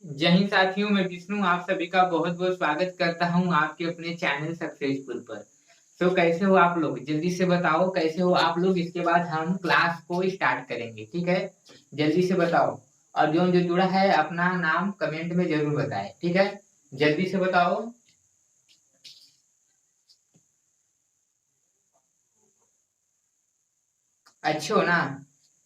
जय हिंद साथियों, मैं विष्णु आप सभी का बहुत बहुत स्वागत करता हूं आपके अपने चैनल सक्सेसफुल पर। तो कैसे हो आप लोग, जल्दी से बताओ कैसे हो आप लोग। इसके बाद हम क्लास को स्टार्ट करेंगे, ठीक है। जल्दी से बताओ। और जो जुड़ा है अपना नाम कमेंट में जरूर बताएं, ठीक है। जल्दी से बताओ। अच्छे हो ना।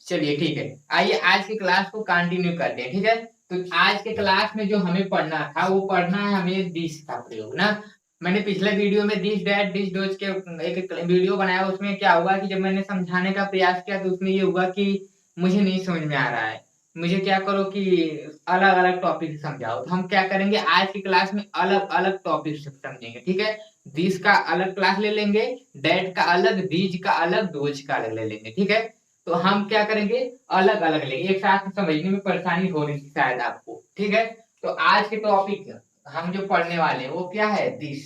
चलिए ठीक है, आइए आज की क्लास को कंटिन्यू करते हैं, ठीक है। तो आज के क्लास में जो हमें पढ़ना था वो पढ़ना है हमें दिस का प्रयोग ना। मैंने पिछले वीडियो में दिस डैट दिस डोज के एक वीडियो बनाया। उसमें क्या हुआ कि जब मैंने समझाने का प्रयास किया तो उसमें ये हुआ कि मुझे नहीं समझ में आ रहा है। मुझे क्या करो कि अलग अलग टॉपिक समझाओ। तो हम क्या करेंगे आज की क्लास में अलग अलग टॉपिक समझेंगे, ठीक है। दिस का अलग क्लास ले लेंगे, डैट का अलग, दीज का अलग, डोज का अलग ले लेंगे, ठीक है। तो हम क्या करेंगे, अलग अलग लेंगे, एक साथ समझने में परेशानी हो रही थी शायद आपको, ठीक है। तो आज के टॉपिक हम जो पढ़ने वाले हैं वो क्या है, दिस,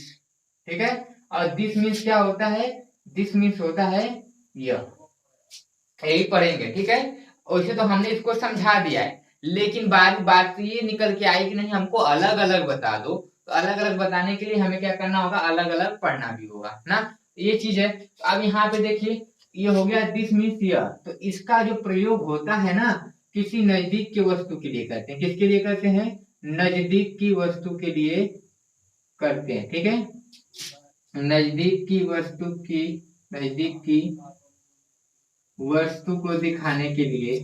ठीक है। और दिस मीन्स क्या होता है, दिस मीन्स होता है यह, यही पढ़ेंगे, ठीक है। वैसे तो हमने इसको समझा दिया है, लेकिन बात बात ये निकल के आई कि नहीं हमको अलग अलग बता दो। तो अलग अलग बताने के लिए हमें क्या करना होगा, अलग अलग पढ़ना भी होगा ना। ये चीज है। तो अब यहाँ पे देखिए, ये हो गया दिस मीन्स यह। तो इसका जो प्रयोग होता है ना, किसी नजदीक की वस्तु के लिए करते हैं। किसके लिए करते हैं, नजदीक की वस्तु के लिए करते हैं, ठीक है। नजदीक की वस्तु की, नजदीक की वस्तु को दिखाने के लिए,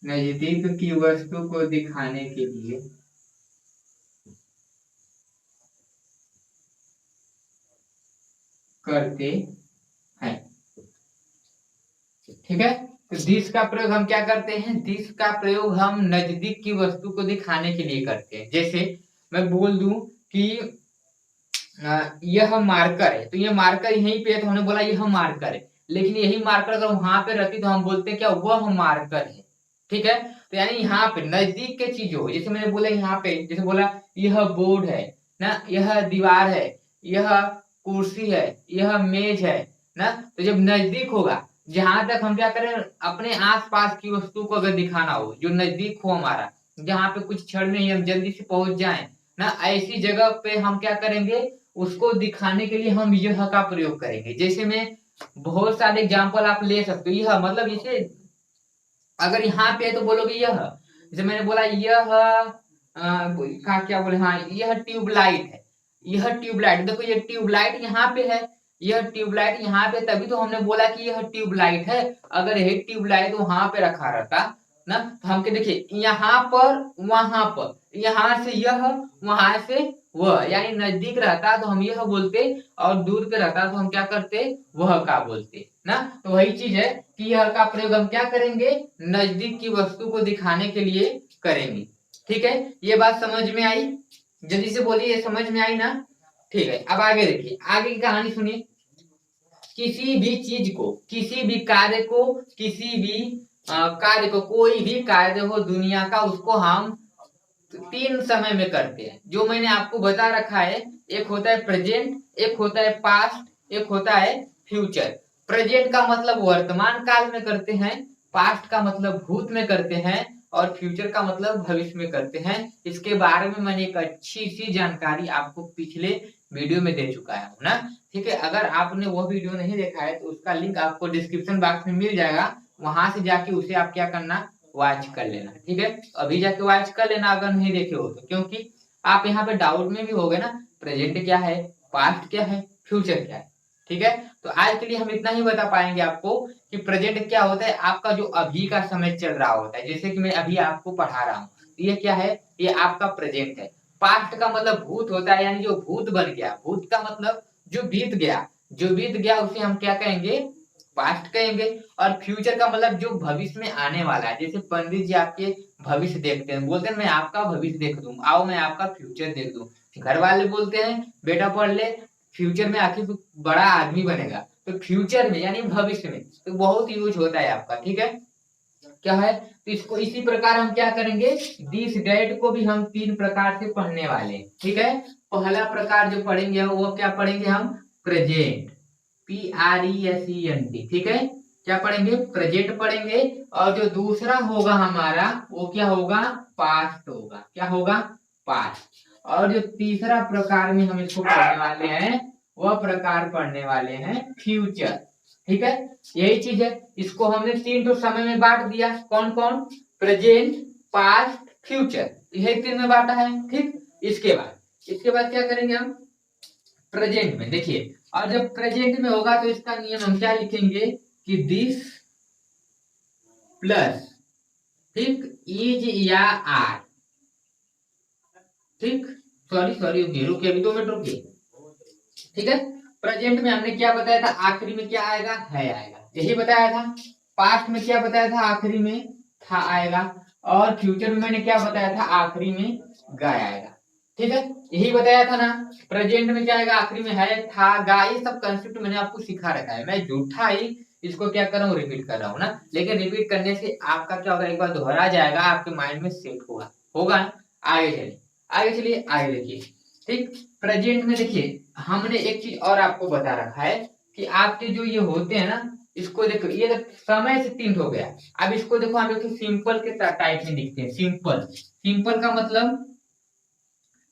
नजदीक की वस्तु को दिखाने के लिए करते हैं, ठीक है। तो दिस का प्रयोग हम क्या करते हैं, दिस का प्रयोग हम नजदीक की वस्तु को दिखाने के लिए करते हैं। जैसे मैं बोल दूं कि यह मार्कर है, तो ये मार्कर यहीं पे है तो हमने बोला यह मार्कर है। लेकिन यही मार्कर अगर वहां पे रहती तो हम बोलते क्या, वह मार्कर है, ठीक है। तो यानी यहाँ पे नजदीक के चीज हो, जैसे मैंने बोला यहाँ पे, जैसे बोला यह बोर्ड है ना, यह दीवार है, यह कुर्सी है, यह मेज है ना। तो जब नजदीक होगा, जहां तक हम क्या करें, अपने आसपास की वस्तु को अगर दिखाना हो जो नजदीक हो हमारा, जहाँ पे कुछ क्षण में ही हम जल्दी से पहुंच जाएं ना, ऐसी जगह पे हम क्या करेंगे, उसको दिखाने के लिए हम यह का प्रयोग करेंगे। जैसे में बहुत सारे एग्जाम्पल आप ले सकते हो। यह मतलब जैसे अगर यहाँ पे है तो बोलोगे यह, जैसे मैंने बोला यह का क्या बोले, हाँ यह ट्यूबलाइट है, यह ट्यूबलाइट, देखो ये ट्यूबलाइट यहाँ पे है, यह ट्यूबलाइट यहाँ पे, तभी तो हमने बोला कि यह ट्यूबलाइट है। अगर यह ट्यूबलाइट वहां पे रखा रहता ना, तो हम क्या देखिए, यहाँ पर, वहां पर, यहाँ से यह, वहां से वह, यानी नजदीक रहता तो हम यह बोलते, और दूर पे रहता तो हम क्या करते, वह का बोलते ना। तो वही चीज है कि यह का प्रयोग हम क्या करेंगे, नजदीक की वस्तु को दिखाने के लिए करेंगे, ठीक है। ये बात समझ में आई, जल्दी से बोलिए, ये समझ में आई ना। ठीक है, अब आगे देखिए, आगे की कहानी सुनिए। किसी भी चीज को, किसी भी कार्य को, किसी भी कार्य को, कोई भी कार्य हो दुनिया का, उसको हम तीन समय में करते हैं, जो मैंने आपको बता रखा है। एक होता है प्रेजेंट, एक होता है पास्ट, एक होता है फ्यूचर। प्रेजेंट का मतलब वर्तमान काल में करते हैं, पास्ट का मतलब भूत में करते हैं, और फ्यूचर का मतलब भविष्य में करते हैं। इसके बारे में मैंने एक अच्छी सी जानकारी आपको पिछले वीडियो में दे चुका है ना, ठीक है। अगर आपने वो वीडियो नहीं देखा है तो उसका लिंक आपको डिस्क्रिप्शन बॉक्स में मिल जाएगा, वहां से जाके उसे आप क्या करना, वॉच कर लेना, ठीक है। अभी जाके वॉच कर लेना अगर नहीं देखे हो तो, क्योंकि आप यहाँ पे डाउट में भी हो गए ना, प्रेजेंट क्या है, पास्ट क्या है, फ्यूचर क्या है, ठीक है। तो आज के लिए हम इतना ही बता पाएंगे आपको कि प्रेजेंट क्या होता है, आपका जो अभी का समय चल रहा होता है। जैसे कि मैं अभी आपको पढ़ा रहा हूँ, ये क्या है, ये आपका प्रेजेंट है। पास्ट का मतलब भूत होता है, यानी जो भूत बन गया, भूत का मतलब जो बीत गया, जो बीत गया उसे हम क्या कहेंगे, पास्ट कहेंगे। और फ्यूचर का मतलब जो भविष्य में आने वाला है। जैसे पंडित जी आपके भविष्य देखते हैं, बोलते हैं मैं आपका भविष्य देख दूं, आओ मैं आपका फ्यूचर देख दूं। घर वाले बोलते हैं बेटा पढ़ ले, फ्यूचर में आखिर तू बड़ा आदमी बनेगा। तो फ्यूचर में यानी भविष्य में तो बहुत यूज होता है आपका, ठीक है। क्या है, तो इसको इसी प्रकार हम क्या करेंगे, दिस डेट को भी हम तीन प्रकार से पढ़ने वाले हैं, ठीक है। पहला प्रकार जो पढ़ेंगे वो क्या पढ़ेंगे हम, प्रेजेंट, PRESENT, ठीक है। क्या पढ़ेंगे, प्रेजेंट पढ़ेंगे। और जो दूसरा होगा हमारा वो क्या होगा, पास्ट होगा। क्या होगा, पास्ट। और जो तीसरा प्रकार में हम इसको पढ़ने वाले हैं वह प्रकार पढ़ने वाले हैं फ्यूचर। ठीक है, यही चीज है। इसको हमने 3 तो समय में बांट दिया, कौन कौन, प्रेजेंट, पास्ट, फ्यूचर, यही 3 में बांटा है। ठीक, इसके बाद क्या करेंगे हम, प्रेजेंट में देखिए। और जब प्रेजेंट में होगा तो इसका नियम हम क्या लिखेंगे कि दिस प्लस, ठीक, इज या आर। ठीक, सॉरी रुकिए, अभी 2 मिनट रुकिए। ठीक है, प्रेजेंट में हमने क्या बताया था, आखिरी में क्या आएगा, है आएगा, यही बताया था। पास्ट में क्या बताया था, आखिरी में था आएगा। और फ्यूचर में मैंने क्या बताया था, आखिरी में गाय आएगा। ठीक है, यही बताया था ना। प्रेजेंट में क्या आएगा, आखिरी में है, था, गाय, ये सब कंसेप्ट मैंने आपको सिखा रखा है। मैं झूठा ही इसको क्या कर रहा हूँ, रिपीट कर रहा हूँ ना। लेकिन रिपीट करने से आपका क्या होगा, एक बार दोहरा जाएगा, आपके माइंड में सेट होगा होगा ना। आगे चलिए आगे देखिए। ठीक, प्रेजेंट में देखिए हमने एक चीज और आपको बता रखा है कि आपके जो ये होते हैं ना, इसको देखो, ये समय से 3 हो गया। अब इसको देखो, हम देखो सिंपल के टाइप में लिखते हैं। सिंपल का मतलब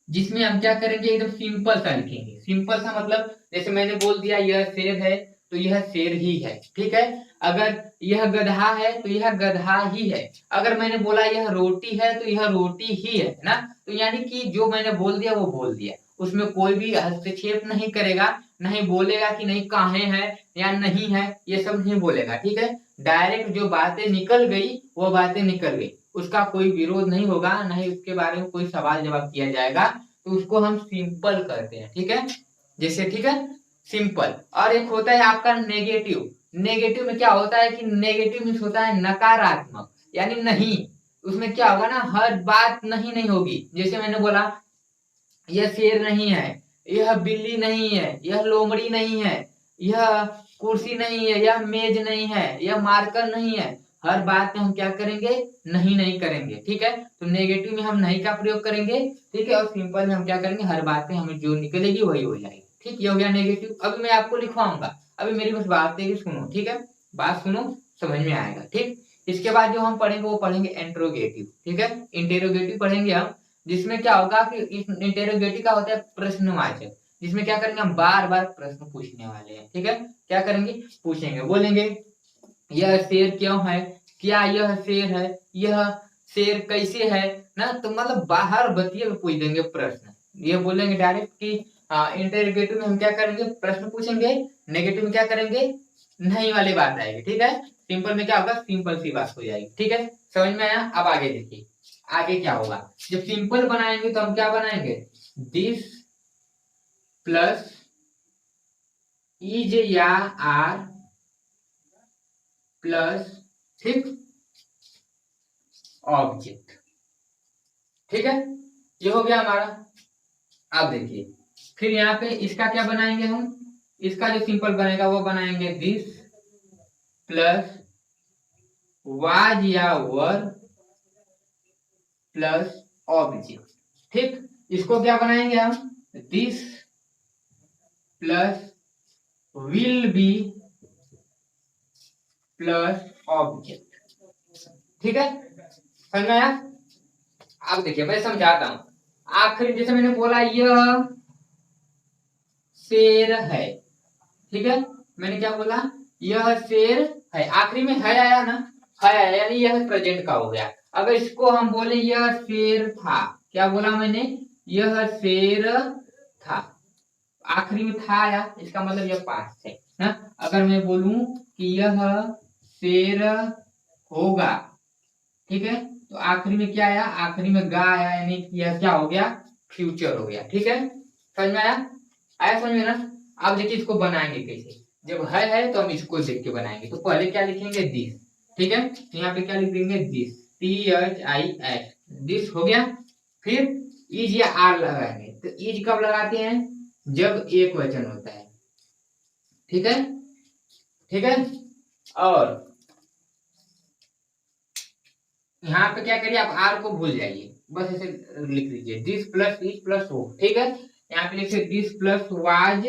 जिसमें हम क्या करेंगे, एकदम सिंपल सा लिखेंगे। सिंपल सा मतलब जैसे मैंने बोल दिया यह शेर है तो यह शेर ही है। ठीक है, अगर यह गधा है तो यह गधा ही है। अगर मैंने बोला यह रोटी है तो यह रोटी ही है ना। तो यानी कि जो मैंने बोल दिया वो बोल दिया, उसमें कोई भी हस्तक्षेप नहीं करेगा, नहीं बोलेगा कि नहीं कहाँ है या नहीं है, ये सब नहीं बोलेगा। ठीक है, डायरेक्ट जो बातें निकल गई वो बातें निकल गई, उसका कोई विरोध नहीं होगा, नहीं उसके बारे में कोई सवाल जवाब किया जाएगा। तो उसको हम सिंपल करते हैं। ठीक है, जैसे, ठीक है, सिंपल। और एक होता है आपका नेगेटिव। नेगेटिव में क्या होता है कि नेगेटिव मीन्स होता है नकारात्मक, यानी नहीं। उसमें क्या होगा ना, हर बात नहीं नहीं होगी। जैसे मैंने बोला यह शेर नहीं है, यह बिल्ली नहीं है, यह लोमड़ी नहीं है, यह कुर्सी नहीं है, यह मेज नहीं है, यह मार्कर नहीं है। हर बात में हम क्या करेंगे, नहीं नहीं करेंगे। ठीक है, तो नेगेटिव में हम नहीं का प्रयोग करेंगे। ठीक है, और सिंपल में हम क्या करेंगे, हर बात में हमें जो निकलेगी वही हो जाएगी। ठीक, ये हो गया नेगेटिव। अभी मैं आपको लिखवाऊंगा, अभी मेरी बस बात है कि सुनो। ठीक है, बात सुनो, समझ में आएगा। ठीक, इसके बाद जो हम पढ़ेंगे वो पढ़ेंगे इंट्रोगेटिव। ठीक है, इंटेरोगेटिव पढ़ेंगे हम, जिसमें क्या होगा कि इंटेरोगेटिव का होता है प्रश्नवाचक, जिसमें क्या करेंगे, हम बार बार प्रश्न पूछने वाले हैं। ठीक है, क्या करेंगे, पूछेंगे, बोलेंगे यह शेर क्यों है, क्या यह शेर है, यह शेर कैसे है ना। तो मतलब बाहर बतिए पूछ देंगे प्रश्न, ये बोलेंगे डायरेक्ट कि इंटेरोगेटिव में हम क्या करेंगे, प्रश्न पूछेंगे। नेगेटिव में क्या करेंगे, नहीं वाली बात आएगी। ठीक है, सिंपल में क्या होगा, सिंपल सी बात हो जाएगी। ठीक है, समझ में आया। अब आगे देखिए, आगे क्या होगा, जब सिंपल बनाएंगे तो हम क्या बनाएंगे, दिस प्लस इज या आर प्लस, ठीक, ऑब्जेक्ट। ठीक है, ये हो गया हमारा। अब देखिए, फिर यहाँ पे इसका क्या बनाएंगे हम, इसका जो सिंपल बनेगा वो बनाएंगे दिस प्लस वाज या वर प्लस ऑब्जेक्ट। ठीक, इसको क्या बनाएंगे हम, this plus will be plus object. ठीक है, समझ में आया। अब देखिए मैं समझाता हूं। आखिरी जैसे मैंने बोला यह शेर है। ठीक है, मैंने क्या बोला, यह शेर है, आखिरी में है आया ना, है आया, यानी यह प्रेजेंट का हो गया। अगर इसको हम बोले यह शेर था, क्या बोला मैंने, यह शेर था, आखिरी में था आया, इसका मतलब यह पास्ट है ना। अगर मैं बोलूं कि यह शेर होगा, ठीक है, तो आखिरी में क्या आया, आखिरी में गा आया, यानी यह क्या हो गया, फ्यूचर हो गया। ठीक है, समझ में आया, आया समझ में ना। अब देखिए इसको बनाएंगे कैसे, जब है तो हम इसको देख के बनाएंगे। तो पहले क्या लिखेंगे, दिस। ठीक है, तो यहाँ पे क्या लिख देंगे, दिस, THIS, दिस हो गया। फिर इज या आर लगाएंगे। तो इज कब लगाते हैं, जब एक वचन होता है। ठीक है, ठीक है, और यहाँ पे क्या करिए, आप आर को भूल जाइए, बस ऐसे लिख लीजिए, this plus is plus O. ठीक है, यहाँ पे लिखिए this plus was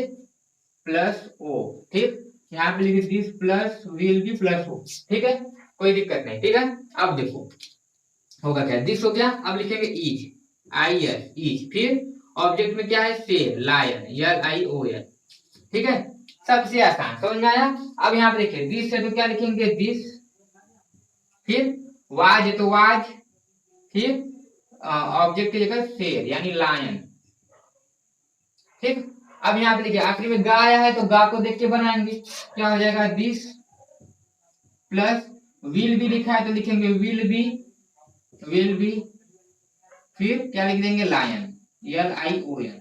plus O. ठीक, यहाँ पे लिखे this plus will be plus O, ठीक है, कोई दिक्कत नहीं, ठीक है। अब देखो होगा क्या, दिस हो गया, अब लिखेंगे इज, आई एस इज, फिर ऑब्जेक्ट में क्या है शेर, lion, L I O N, ठीक है, सबसे आसान, समझ में आया। अब यहाँ पे देखिए दिस है तो क्या लिखेंगे दिस, फिर वाज है तो वाज, फिर ऑब्जेक्ट की जगह शेर यानी लायन, ठीक। अब यहाँ पे देखिए आखिरी में गा आया है तो गा को देख के बनाएंगे, क्या हो जाएगा दिस प्लस विल बी लिखा है तो लिखेंगे विल बी, फिर क्या लिख देंगे lion, L I O N,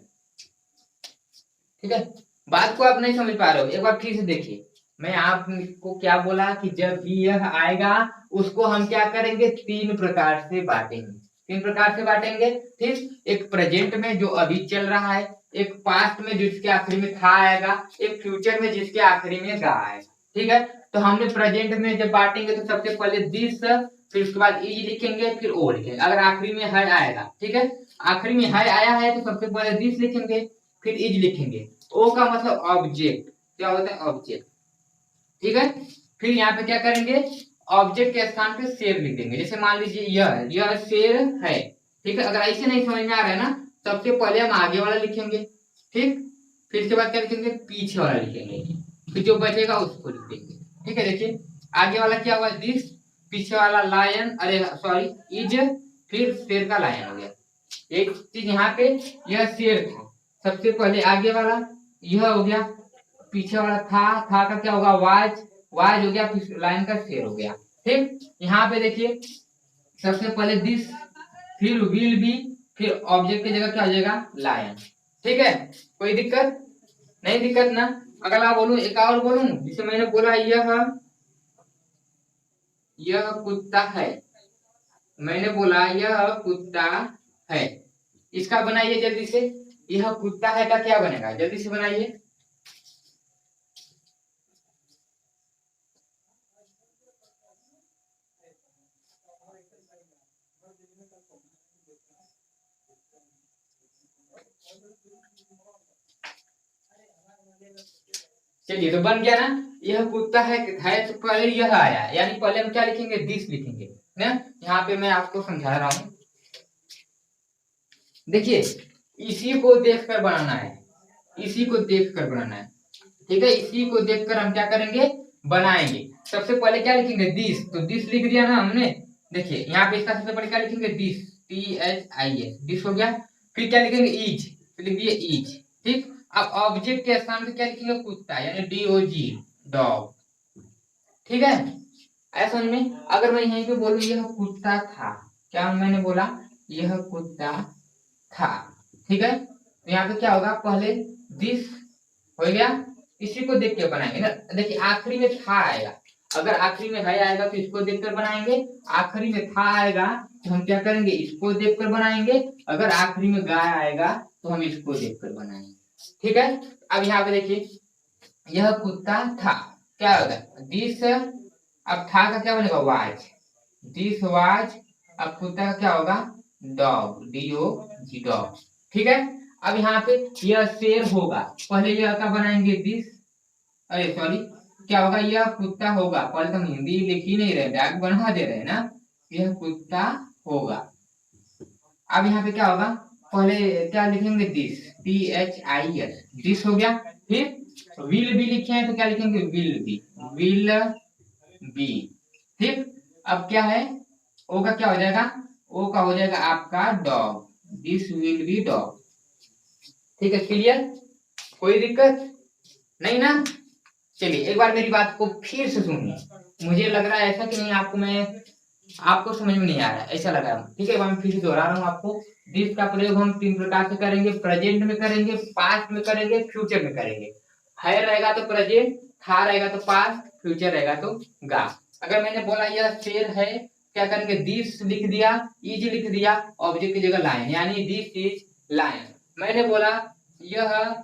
ठीक है। बात को आप नहीं समझ पा रहे हो, एक बार फिर से देखिए, मैं आपको क्या बोला कि जब भी यह आएगा उसको हम क्या करेंगे, तीन प्रकार से बांटेंगे, तीन प्रकार से बांटेंगे, ठीक। एक प्रेजेंट में जो अभी चल रहा है, एक पास्ट में जिसके आखिरी में था आएगा, एक फ्यूचर में जिसके आखिरी में गा आएगा, ठीक है। तो हमने प्रेजेंट में जब बांटेंगे तो सबसे पहले दिस, फिर उसके बाद इज लिखेंगे, फिर ओ लिखेंगे, अगर आखिरी में है आएगा, ठीक है, आखिरी में है आया है तो सबसे पहले दिस लिखेंगे, फिर इज लिखेंगे, ओ का मतलब ऑब्जेक्ट, क्या होता है ऑब्जेक्ट, ठीक है। फिर यहाँ पे क्या करेंगे, ऑब्जेक्ट के स्थान पे शेर लिख देंगे, जैसे मान लीजिए यह शेर है, ठीक है। अगर ऐसे नहीं समझ में आ रहा है ना, सबसे पहले हम आगे वाला लिखेंगे, ठीक, फिर इसके बाद क्या लिखेंगे पीछे वाला लिखेंगे, फिर जो बचेगा उसको लिख देंगे, ठीक है। देखिए आगे वाला क्या हुआ दिस, पीछे वाला लायन, अरे सॉरी इज, फिर शेर का लायन हो गया। एक चीज यहाँ पे यह शेर था, सबसे पहले आगे वाला यह हो गया, पीछे वाला था का क्या होगा वाज हो गया, फिर लाइन का शेर हो गया, ठीक। यहाँ पे देखिए सबसे पहले दिस, फिर विल बी, फिर ऑब्जेक्ट की जगह क्या हो जाएगा लायन, ठीक है, कोई दिक्कत नहीं, दिक्कत ना। अगला बोलूं, एक और बोलूं, जिसे मैंने बोला यह कुत्ता है, मैंने बोला यह कुत्ता है, इसका बनाइए जल्दी से, यह कुत्ता है का क्या बनेगा, जल्दी से बनाइए। चलिए तो बन गया ना, यह कुत्ता है तो पहले यह आया, यानी पहले हम क्या लिखेंगे दिस लिखेंगे ना। यहाँ पे मैं आपको समझा रहा हूँ, देखिए इसी को देखकर बनाना है, इसी को देखकर बनाना है, ठीक है, इसी को देखकर हम क्या करेंगे बनाएंगे। सबसे पहले क्या लिखेंगे दिस, तो दिस लिख दिया ना हमने, देखिए यहाँ पे इसका सबसे पहले क्या लिखेंगे this, T H I S, this हो गया। फिर क्या लिखेंगे इज, तो लिख दिए इज, ठीक। अब ऑब्जेक्ट के स्थान पे क्या लिखेंगे कुत्ता, यानी डी ओ जी डॉग, ठीक है। ऐसा में अगर मैं यहीं पे बोलूं यह कुत्ता था, क्या मैंने बोला यह कुत्ता था, ठीक है, तो यहाँ पे क्या होगा पहले दिस हो गया, इसी को देख के बनाएंगे ना। देखिए आखिरी में था आएगा, अगर आखिरी में है आएगा तो इसको देखकर बनाएंगे, आखिरी में था आएगा तो हम क्या करेंगे इसको देखकर बनाएंगे, अगर आखिरी में गाय आएगा तो हम इसको देखकर बनाएंगे, ठीक है। अब यहाँ पे देखिए यह कुत्ता था, क्या होगा दिस, अब था का क्या बनेगा वाज, दिस वाज, अब कुत्ता का क्या होगा dog, D O G dog, ठीक है। अब यहाँ पे यह शेर होगा, पहले यह का बनाएंगे दिस, अरे सॉरी क्या होगा यह कुत्ता होगा, पहले तो हम हिंदी लिख ही नहीं रहे, बैग बना दे रहे हैं ना, यह कुत्ता होगा। अब यहाँ पे क्या होगा पहले क्या लिखेंगे this, T H I S, this हो गया। फिर विल बी लिखे हैं तो क्या लिखेंगे विल बी, ठीक। अब क्या है ओ का क्या हो जाएगा, ओ का हो जाएगा आपका dog, this will be dog, ठीक है, क्लियर, कोई दिक्कत नहीं ना। चलिए एक बार मेरी बात को फिर से सुनिए, मुझे लग रहा है ऐसा कि नहीं आपको समझ में नहीं आ रहा है, ऐसा लग रहा है, ठीक है। मैं फिर से दोहरा रहा हूँ आपको, दिस का प्रयोग हम तीन प्रकार से करेंगे, प्रेजेंट में करेंगे, पास्ट में करेंगे, फ्यूचर में करेंगे। है रहेगा तो प्रेजेंट, था रहेगा तो पास्ट, फ्यूचर रहेगा तो गा। अगर मैंने बोला यह शेर है, क्या करेंगे दिस लिख दिया, इज लिख दिया, ऑब्जेक्ट की जगह लाइन, यानी दिस इज लायन। मैंने बोला यह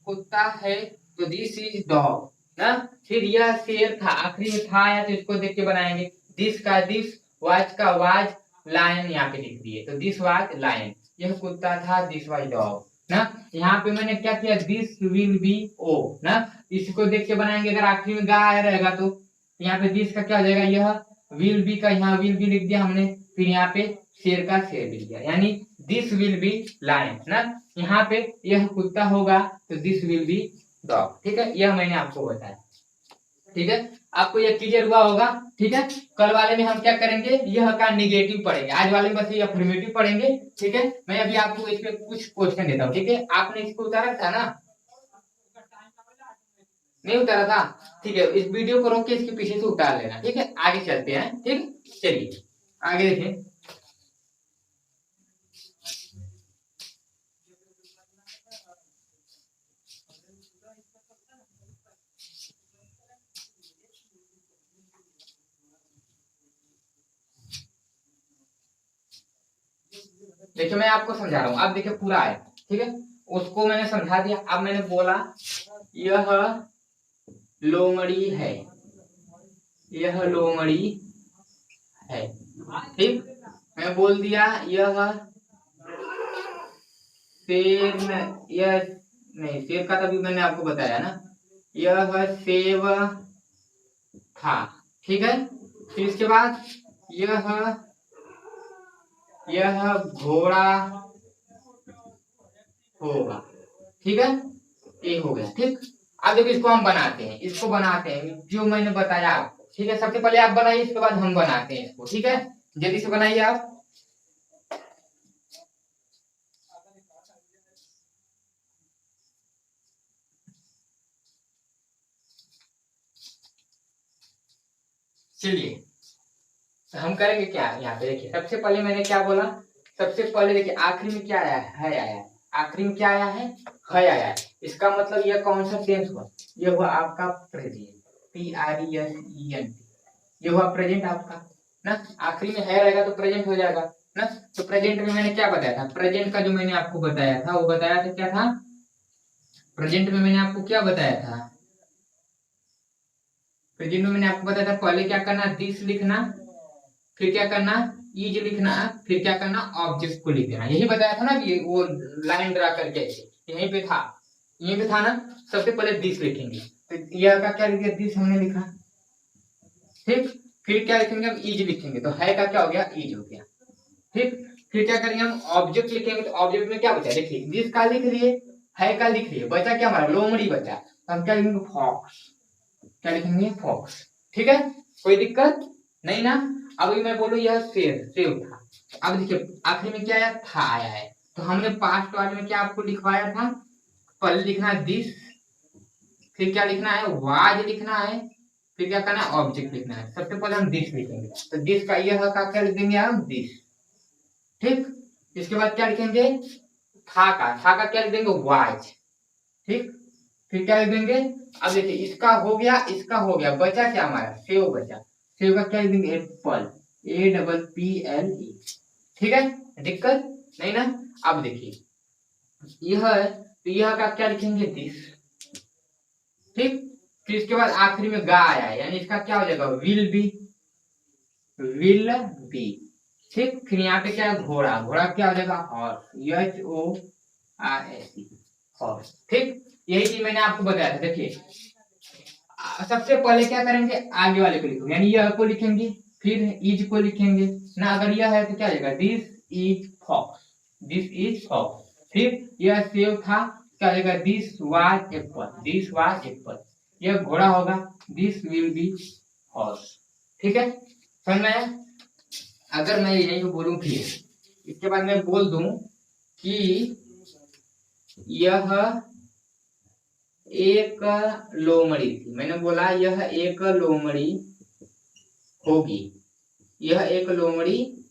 कुत्ता है तो दिस इज डॉग ना, फिर यह शेर था, आखिरी में था आया तो इसको देख के बनाएंगे, दिस का दिस, वाज का वाज, लायन यहाँ पे लिख दिए तो दिस वाज लायन, यह कुत्ता था दिस वाज डॉग, ना। यहाँ पे मैंने क्या किया, दिस विल बी ओ ना, इसको देख के बनाएंगे। अगर आखिरी में गा आया रहेगा तो यहाँ पे दिस का क्या हो जाएगा, यह विल बी का यहाँ विल बी लिख दिया हमने, फिर यहाँ पे शेर का शेर लिख दिया, यानी दिस विल बी लायन ना। यहाँ पे यह कुत्ता होगा तो दिस विल बी डॉग। ठीक है, यह मैंने आपको बताया। ठीक है, आपको यह क्लियर हुआ होगा। ठीक है, कल वाले में हम क्या करेंगे, यह का निगेटिव पढ़ेंगे, आज वाले में बस ये अफर्मेटिव पढ़ेंगे। ठीक है, मैं अभी आपको इस पे कुछ क्वेश्चन देता हूँ। ठीक है, आपने इसको उतारा था ना, नहीं उतारा था? ठीक है, इस वीडियो को रोक के इसके पीछे से उतार लेना। ठीक है, आगे चलते हैं। ठीक, चलिए आगे देखें। देखिए मैं आपको समझा रहा हूँ, अब देखिए पूरा आया। ठीक है, उसको मैंने समझा दिया। अब मैंने बोला यह लोमड़ी है, यह लोमड़ी है। ठीक, मैं बोल दिया यह शेर, यह नहीं, शेर का तभी मैंने आपको बताया ना, यह सेब था। ठीक है, फिर इसके बाद यह घोड़ा होगा। ठीक है, ये हो गया। ठीक, अब देखो इसको हम बनाते हैं, इसको बनाते हैं जो मैंने बताया आपको। ठीक है, सबसे पहले आप बनाइए, इसके बाद हम बनाते हैं इसको। ठीक है, जल्दी से बनाइए आप। चलिए, तो हम करेंगे क्या, यहाँ पे देखिए सबसे पहले मैंने क्या बोला, सबसे पहले देखिए आखिरी में क्या आया है आया है, आखिरी में क्या आया है आया है। इसका मतलब यह कौन सा टेंस हुआ, यह हुआ आपका प्रेजेंट, PRESENT, ये हुआ प्रेजेंट आपका ना। आखिरी में है रहेगा तो प्रेजेंट हो जाएगा ना। तो प्रेजेंट में मैंने क्या बताया था, प्रेजेंट का जो मैंने आपको बताया था वो बताया था क्या था, प्रेजेंट में मैंने आपको क्या बताया था, प्रेजेंट में मैंने आपको बताया था पहले क्या करना, दिस लिखना, फिर क्या करना, इज लिखना, फिर क्या करना, ऑब्जेक्ट को लिख देना। यही बताया था ना कि वो लाइन ड्रा करके ऐसे यहीं पे था, यहीं पे था ना। सबसे पहले दिस लिखेंगे, तो यह का क्या लिखे, दिस हमने लिखा। ठीक, फिर क्या लिखेंगे हम, इज लिखेंगे, तो है का क्या हो गया, इज हो गया। ठीक, फिर क्या करेंगे हम, ऑब्जेक्ट लिखेंगे, तो ऑब्जेक्ट में क्या बचा, देखिए दिस का लिख लिए, है का लिख लिए, बचा क्या हमारा, लोमड़ी बचा, तो हम क्या लिखेंगे, फॉक्स। क्या लिखेंगे, फॉक्स। ठीक है, कोई दिक्कत नहीं ना। अभी मैं बोलूं यह सेव था, अब देखिए आखिर में क्या आया था, आया है, तो हमने पास्ट वाले में क्या आपको लिखवाया था, पहले लिखना है दिस, फिर क्या लिखना है, वाज लिखना है, फिर क्या करना है, ऑब्जेक्ट लिखना है। सबसे पहले हम दिस लिखेंगे, तो दिस का यह का क्या लिख देंगे हम, दिस। ठीक, इसके बाद क्या लिखेंगे, था का क्या लिख देंगे, वाज। ठीक, फिर क्या लिख देंगे, अब देखिए इसका हो गया, इसका हो गया, बचा क्या हमारा, सेव बचा, सेव का क्या लिख देंगे, एप्पल, APPLE। ठीक है, दिक्कत नहीं ना। अब देखिए यह है, तो यह का क्या लिखेंगे, दिस। ठीक, फिर इसके बाद आखिरी में गा आया है, यानी इसका क्या हो जाएगा, विल बी, विल बी। ठीक, फिर यहाँ पे क्या है, घोड़ा, घोड़ा क्या हो जाएगा, हॉर्स, HORSE, हॉर्स। ठीक, यही चीज मैंने आपको बताया था। देखिए सबसे पहले क्या करेंगे, आगे वाले को लिखेंगे, यानी यह को लिखेंगे, फिर इज को लिखेंगे ना। अगर यह है तो क्या हो जाएगा, this is fox, this is fox. फिर यह सेव था, क्या हो जाएगा, this was apple, this was apple. यह घोड़ा होगा, दिस विल बी हॉर्स। ठीक है, समझ में आया। अगर मैं यही को बोलूं, फिर इसके बाद मैं बोल दूं कि यह एक लोमड़ी थी, मैंने बोला यह एक लोमड़ी होगी, यह एक लोमड़ी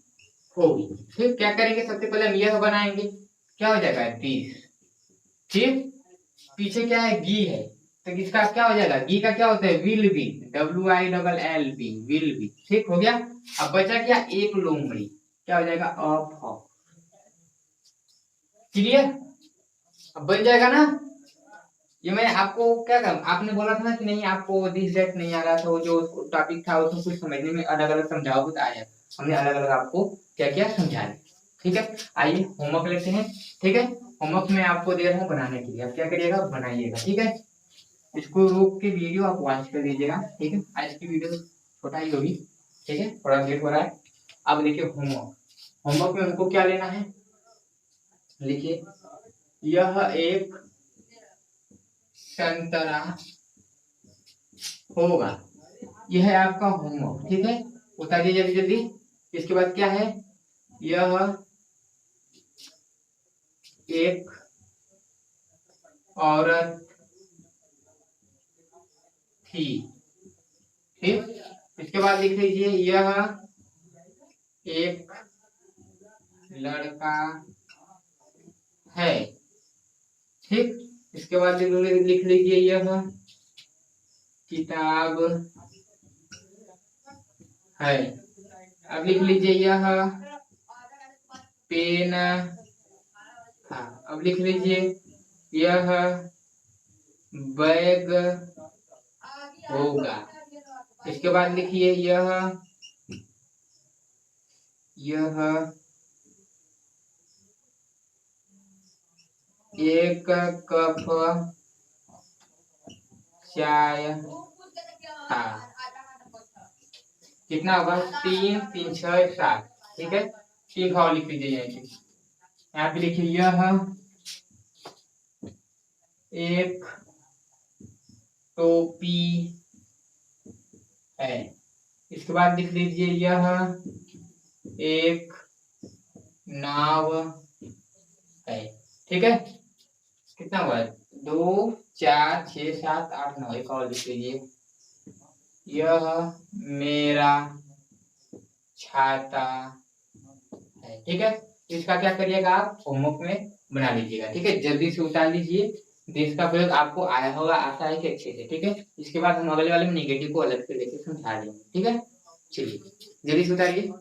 होगी। फिर क्या करेंगे, सबसे पहले हम यह बनाएंगे, क्या हो जाएगा, दिस। फिर पीछे क्या है, गी है, तो इसका क्या हो जाएगा, गी का क्या होता है, will be, WILLB, will be. ठीक हो गया। अब बचा क्या, एक लोमड़ी, क्या हो जाएगा, अ, क्लियर, अब बन जाएगा ना। ये मैं आपको क्या करूं, आपने बोला था ना कि नहीं आपको दिस डेट नहीं आ रहा था, वो जो टॉपिक था उसमें कुछ समझने में अलग अलग समझाओगे तो आया, हमने अलग अलग आपको क्या क्या समझाया। ठीक है, आइए होमवर्क लेते हैं। ठीक है, होमवर्क में आपको दे रहा हूँ बनाने के लिए, आप क्या करिएगा, बनाइएगा। ठीक है, इसको रोक के वीडियो आप वॉच कर लीजिएगा। ठीक है, आज की वीडियो छोटा ही होगी। ठीक है, थोड़ा लेट हो रहा है। अब देखिए होमवर्क, होमवर्क में उनको क्या लेना है, लिखिए यह एक संतरा होगा, यह है आपका होमवर्क। ठीक है, उतारिए जल्दी जल्दी। इसके बाद क्या है, यह एक औरत थी। ठीक, इसके बाद लिख लीजिए यह एक लड़का है। ठीक, इसके बाद लिख लीजिए यह किताब है। अब लिख लीजिए यह पेन। हाँ, अब लिख लीजिए यह बैग होगा। इसके बाद लिखिए यह एक कप चाय। हाँ, कितना होगा, 3 3 6 7। ठीक है, 3 भाव लिख लीजिए यहाँ पे लिखिए यह एक टोपी है। इसके बाद लिख लीजिए यह एक नाव है। ठीक है, कितना हुआ, 2 4 6 7 8 9। एक और लिख लीजिए यह मेरा छाता है। ठीक है, इसका क्या करिएगा, आप होमवर्क में बना लीजिएगा। ठीक है, जल्दी से उतार लीजिए। देश का प्रयोग आपको आया होगा, आशा है कि अच्छे से। ठीक है, इसके बाद हम अगले वाले में निगेटिव को अलग से लेके समझा देंगे। ठीक है, चलिए जल्दी से उतारिए।